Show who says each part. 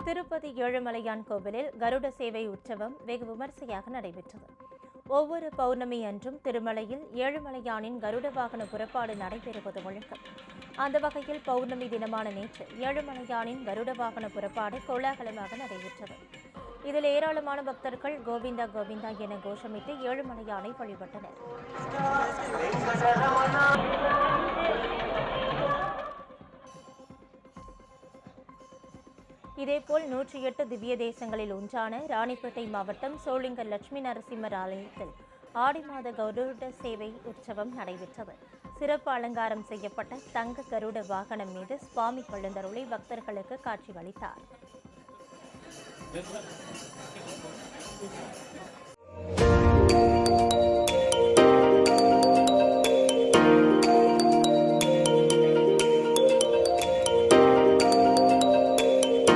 Speaker 1: திருப்பதி ஏழுமலையான் கோவிலில் கருட சேவை உற்சவம் வெகு விமரிசையாக நடைபெற்றது. ஒவ்வொரு பௌர்ணமி அன்றும் திருமலையில் ஏழுமலையானின் கருட வாகன புறப்பாடு நடைபெறுவது வழக்கம். அந்த வகையில் பௌர்ணமி தினமான நேற்று ஏழுமலையானின் கருட வாகன புறப்பாடு கோலாகலமாக நடைபெற்றது. இதில் ஏராளமான பக்தர்கள் கோவிந்தா கோவிந்தா என கோஷமிட்டு ஏழுமலையானை வழிபட்டனர். இதேபோல் 108 திவ்ய தேசங்களில் ஒன்றான ராணிப்பேட்டை மாவட்டம் சோளிங்கர் லட்சுமி நரசிம்மர் ஆலயத்தில் ஆடி மாத கருட சேவை உற்சவம் நடைபெற்றது. சிறப்பு அலங்காரம் செய்யப்பட்ட தங்க கருட வாகனம் மீது சுவாமி எழுந்தருளி பக்தர்களுக்கு காட்சி அளித்தார்.